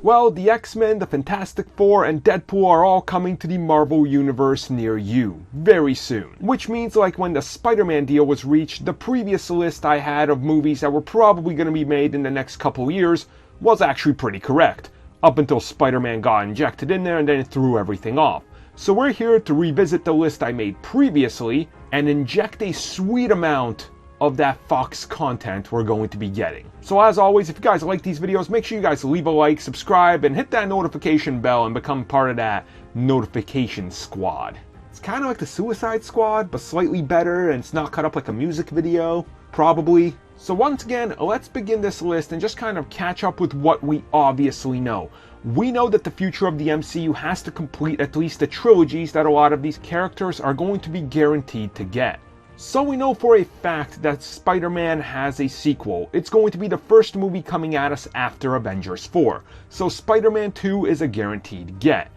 Well, the X-Men, the Fantastic Four, and Deadpool are all coming to the Marvel Universe near you, very soon. Which means like when the Spider-Man deal was reached, the previous list I had of movies that were probably going to be made in the next couple years was actually pretty correct. Up until Spider-Man got injected in there and then it threw everything off. So we're here to revisit the list I made previously and inject a sweet amount of that Fox content we're going to be getting. So as always, if you guys like these videos, make sure you guys leave a like, subscribe, and hit that notification bell and become part of that notification squad. It's kind of like the Suicide Squad, but slightly better, and it's not cut up like a music video, probably. So once again, let's begin this list and just kind of catch up with what we obviously know. We know that the future of the MCU has to complete at least the trilogies that a lot of these characters are going to be guaranteed to get. So we know for a fact that Spider-Man has a sequel. It's going to be the first movie coming at us after Avengers 4. So Spider-Man 2 is a guaranteed get,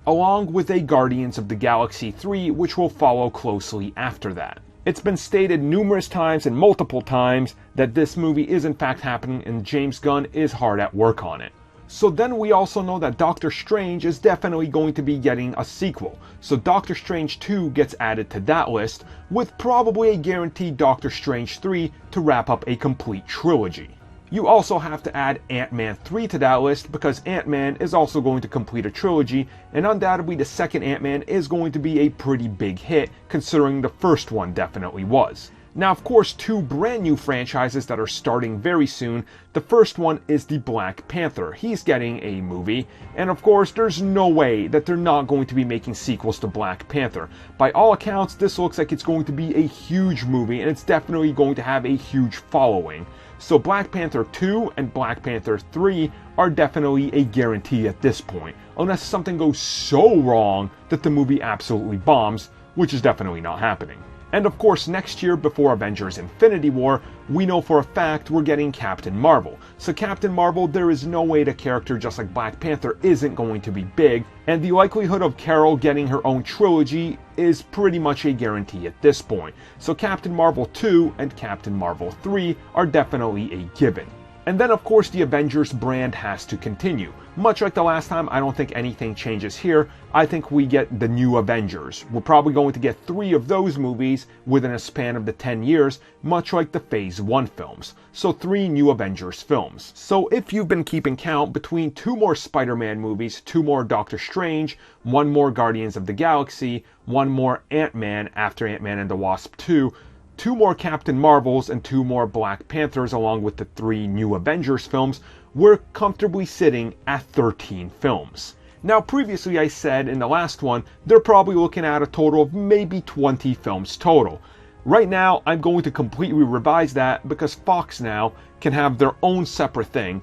along with a Guardians of the Galaxy 3, which will follow closely after that. It's been stated numerous times and multiple times that this movie is in fact happening and James Gunn is hard at work on it. So then we also know that Doctor Strange is definitely going to be getting a sequel. So Doctor Strange 2 gets added to that list, with probably a guaranteed Doctor Strange 3 to wrap up a complete trilogy. You also have to add Ant-Man 3 to that list because Ant-Man is also going to complete a trilogy, and undoubtedly the second Ant-Man is going to be a pretty big hit considering the first one definitely was. Now, of course, two brand new franchises that are starting very soon. The first one is the Black Panther. He's getting a movie, and of course, there's no way that they're not going to be making sequels to Black Panther. By all accounts, this looks like it's going to be a huge movie, and it's definitely going to have a huge following. So Black Panther 2 and Black Panther 3 are definitely a guarantee at this point, unless something goes so wrong that the movie absolutely bombs, which is definitely not happening. And of course, next year, before Avengers Infinity War, we know for a fact we're getting Captain Marvel. So Captain Marvel, there is no way the character, just like Black Panther, isn't going to be big, and the likelihood of Carol getting her own trilogy is pretty much a guarantee at this point. So Captain Marvel 2 and Captain Marvel 3 are definitely a given. And then of course the Avengers brand has to continue. Much like the last time, I don't think anything changes here. I think we get the new Avengers. We're probably going to get 3 of those movies within a span of the 10 years, much like the Phase 1 films. So 3 new Avengers films. So if you've been keeping count, between 2 more Spider-Man movies, 2 more Doctor Strange, 1 more Guardians of the Galaxy, 1 more Ant-Man after Ant-Man and the Wasp 2, 2 more Captain Marvels, and 2 more Black Panthers, along with the 3 new Avengers films, we're comfortably sitting at 13 films. Now, previously I said in the last one, they're probably looking at a total of maybe 20 films total. Right now, I'm going to completely revise that because Fox now can have their own separate thing.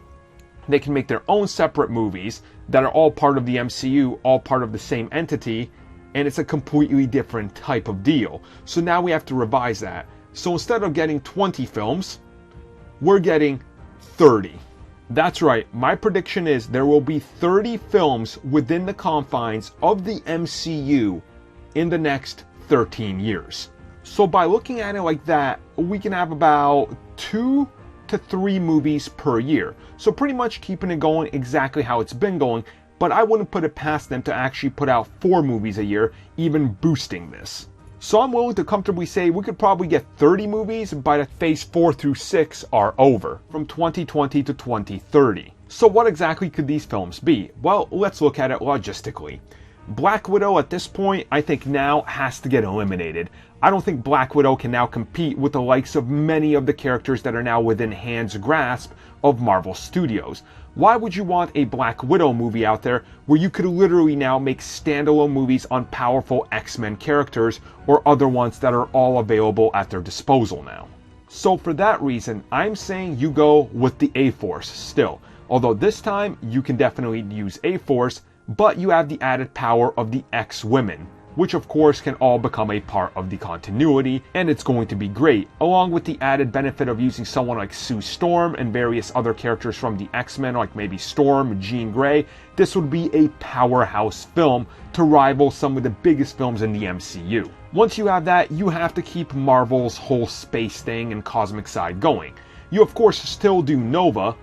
They can make their own separate movies that are all part of the MCU, all part of the same entity, and it's a completely different type of deal. So now we have to revise that. So instead of getting 20 films, we're getting 30. That's right, my prediction is there will be 30 films within the confines of the MCU in the next 13 years. So by looking at it like that, we can have about 2 to 3 movies per year. So pretty much keeping it going exactly how it's been going, but I wouldn't put it past them to actually put out 4 movies a year, even boosting this. So I'm willing to comfortably say we could probably get 30 movies by the Phase 4 through 6 are over, from 2020 to 2030. So what exactly could these films be? Well, let's look at it logistically. Black Widow at this point, I think now has to get eliminated. I don't think Black Widow can now compete with the likes of many of the characters that are now within hand's grasp of Marvel Studios. Why would you want a Black Widow movie out there where you could literally now make standalone movies on powerful X-Men characters or other ones that are all available at their disposal now? So for that reason, I'm saying you go with the A-Force still. Although this time you can definitely use A-Force, but you have the added power of the X-Women, which of course can all become a part of the continuity, and it's going to be great, along with the added benefit of using someone like Sue Storm and various other characters from the X-Men, like maybe Storm, Jean Grey. This would be a powerhouse film to rival some of the biggest films in the MCU. Once you have that, you have to keep Marvel's whole space thing and cosmic side going. You of course still do Nova,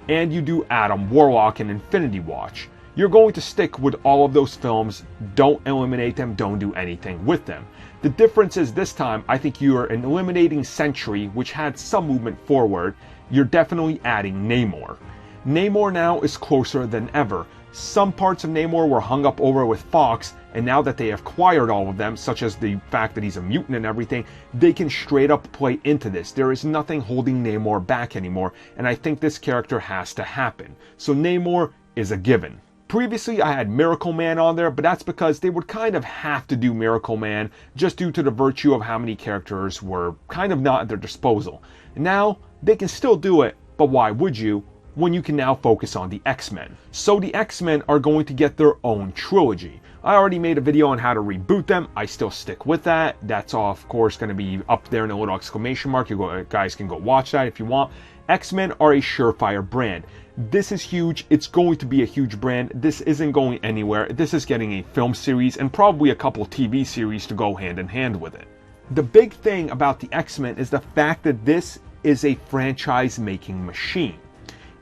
and you do Adam Warlock and Infinity Watch. You're going to stick with all of those films, don't eliminate them, don't do anything with them. The difference is this time, I think you're eliminating Sentry, which had some movement forward. You're definitely adding Namor. Namor now is closer than ever. Some parts of Namor were hung up over with Fox, and now that they have acquired all of them, such as the fact that he's a mutant and everything, they can straight up play into this. There is nothing holding Namor back anymore, and I think this character has to happen. So Namor is a given. Previously, I had Miracle Man on there, but that's because they would kind of have to do Miracle Man just due to the virtue of how many characters were kind of not at their disposal. Now, they can still do it, but why would you when you can now focus on the X-Men? So the X-Men are going to get their own trilogy. I already made a video on how to reboot them. I still stick with that. That's of course going to be up there in a little exclamation mark. You guys can go watch that if you want. X-Men are a surefire brand. This is huge. It's going to be a huge brand. This isn't going anywhere. This is getting a film series and probably a couple TV series to go hand in hand with it. The big thing about the X-Men is the fact that this is a franchise-making machine.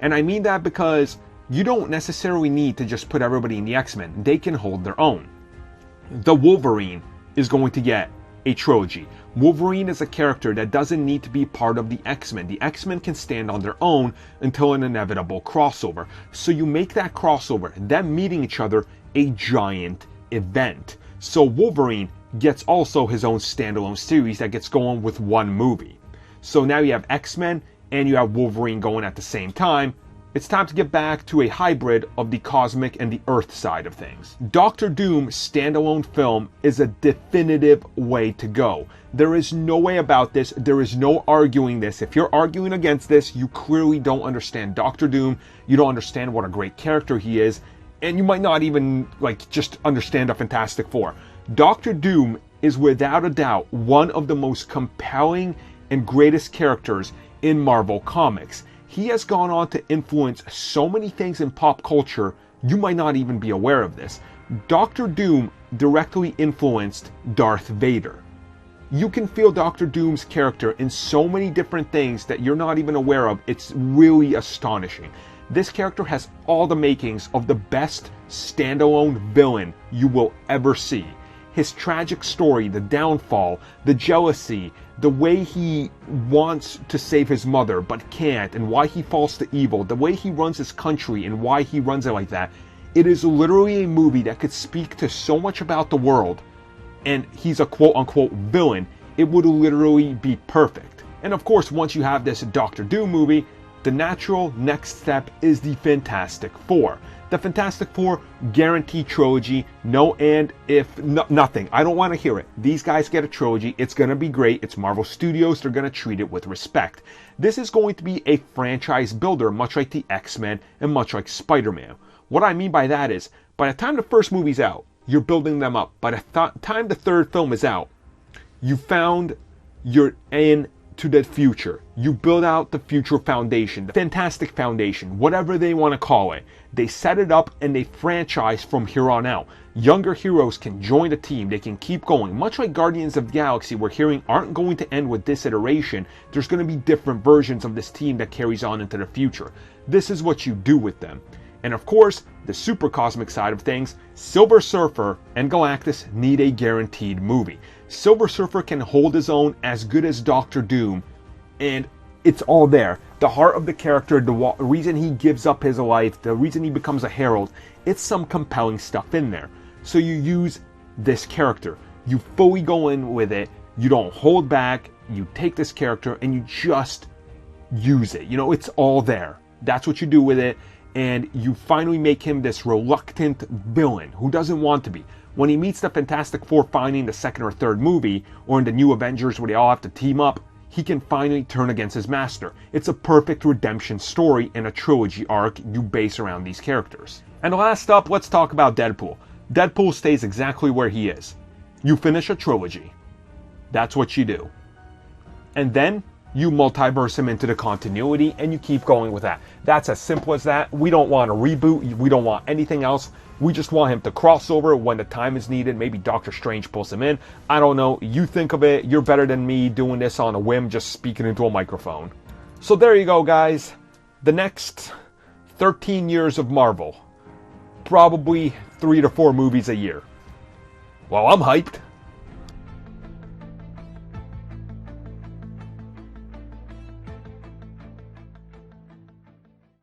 And I mean that because you don't necessarily need to just put everybody in the X-Men. They can hold their own. The Wolverine is going to get a trilogy. Wolverine is a character that doesn't need to be part of the X-Men. The X-Men can stand on their own until an inevitable crossover. So you make that crossover, them meeting each other, a giant event. So Wolverine gets also his own standalone series that gets going with one movie. So now you have X-Men and you have Wolverine going at the same time. It's time to get back to a hybrid of the cosmic and the Earth side of things. Doctor Doom standalone film is a definitive way to go. There is no way about this. There is no arguing this. If you're arguing against this, you clearly don't understand Doctor Doom. You don't understand what a great character he is. And you might not even just understand a Fantastic Four. Doctor Doom is without a doubt one of the most compelling and greatest characters in Marvel Comics. He has gone on to influence so many things in pop culture, you might not even be aware of this. Doctor Doom directly influenced Darth Vader. You can feel Doctor Doom's character in so many different things that you're not even aware of. It's really astonishing. This character has all the makings of the best standalone villain you will ever see. His tragic story, the downfall, the jealousy, the way he wants to save his mother but can't, and why he falls to evil, the way he runs his country and why he runs it like that. It is literally a movie that could speak to so much about the world, and he's a quote-unquote villain. It would literally be perfect. And of course, once you have this Doctor Doom movie, the natural next step is the Fantastic Four. The Fantastic Four guaranteed trilogy, no and if, nothing. I don't want to hear it. These guys get a trilogy. It's going to be great. It's Marvel Studios. They're going to treat it with respect. This is going to be a franchise builder, much like the X-Men and much like Spider-Man. What I mean by that is, by the time the first movie's out, you're building them up. By the time the third film is out, you found you're in to the future. You build out the future foundation, the Fantastic Foundation, whatever they want to call it. They set it up and they franchise from here on out. Younger heroes can join the team. They can keep going. Much like Guardians of the Galaxy, we're hearing aren't going to end with this iteration. There's going to be different versions of this team that carries on into the future. This is what you do with them. And of course, the super cosmic side of things, Silver Surfer and Galactus need a guaranteed movie. Silver Surfer can hold his own as good as Doctor Doom, and it's all there. The heart of the character, the reason he gives up his life, the reason he becomes a herald, it's some compelling stuff in there. So you use this character. You fully go in with it. You don't hold back. You take this character and you just use it. You know, it's all there. That's what you do with it. And you finally make him this reluctant villain who doesn't want to be. When he meets the Fantastic Four finally in the second or third movie, or in the new Avengers where they all have to team up, he can finally turn against his master. It's a perfect redemption story and a trilogy arc you base around these characters. And last up, let's talk about Deadpool. Deadpool stays exactly where he is. You finish a trilogy. That's what you do. And then you multiverse him into the continuity and you keep going with that. That's as simple as that. We don't want a reboot. We don't want anything else. We just want him to cross over when the time is needed. Maybe Doctor Strange pulls him in. I don't know. You think of it. You're better than me doing this on a whim, just speaking into a microphone. So there you go, guys. The next 13 years of Marvel. Probably 3 to 4 movies a year. Well, I'm hyped.